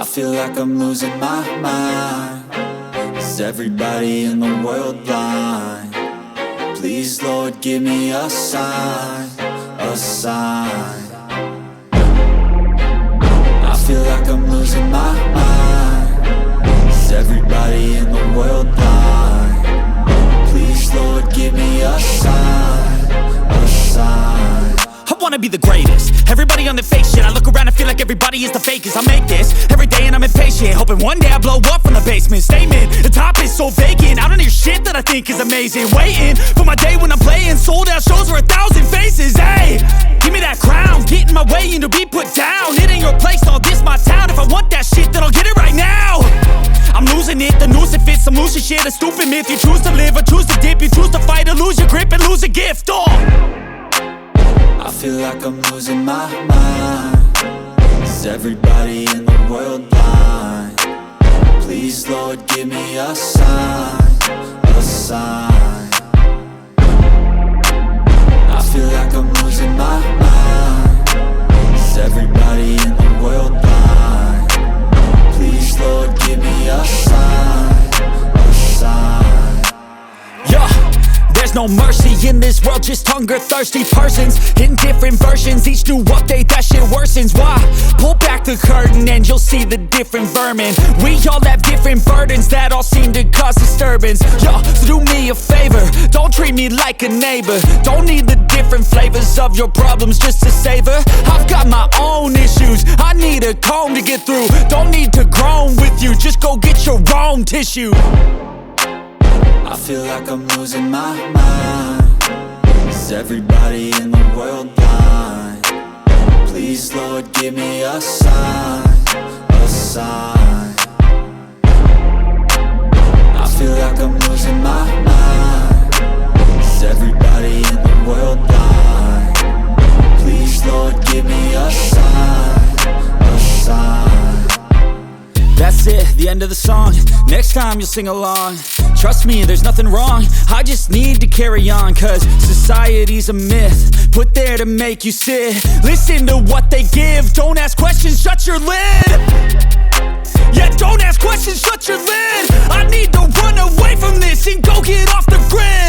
I feel like I'm losing my mind. Is everybody in the world blind? Please, Lord, give me a sign, a sign. I feel like I'm losing my mind. Is everybody in the world blind? Please, Lord, give me a sign, a sign. I wanna be the greatest. Everybody on the fake shit. I look around and feel like everybody is the fakest. I make this every day and I'm impatient, hoping one day I blow up from the basement. Statement, the top is so vacant. I don't hear shit that I think is amazing. Waiting for my day when I'm playing sold out shows for 1,000 faces. Hey, give me that crown, get in my way and to be put down. It ain't your place, all this my town. If I want that shit, then I'll get it right now. I'm losing it, the noose it fits. I'm losing shit, a stupid myth. You choose to live or choose to dip. You choose to fight or lose your grip and lose a gift. I feel like I'm losing my mind. Is everybody in the world blind? Please, Lord, give me a sign, a sign. I feel like I'm losing my mind. Is everybody in the world blind? Please, Lord, give me a sign, a sign. Yeah. There's no mercy in this world, just hunger-thirsty persons in different versions. Each new update, that shit worsens. Why? Pull back the curtain and you'll see the different vermin. We all have different burdens that all seem to cause disturbance. Yo, so do me a favor, don't treat me like a neighbor. Don't need the different flavors of your problems just to savor. I've got my own issues, I need a comb to get through. Don't need to groan with you, just go get your own tissue. I feel like I'm losing my mind. Is everybody in the world blind? Please, Lord, give me a sign, a sign. I feel like I'm losing my mind. Is everybody in the world blind? Please, Lord, give me a sign, a sign. That's it, the end of the song. Next time you'll sing along. Trust me, there's nothing wrong. I just need to carry on, cause society's a myth put there to make you sit. Listen to what they give. Don't ask questions, shut your lid. Yeah, don't ask questions, shut your lid. I need to run away from this and go get off the grid.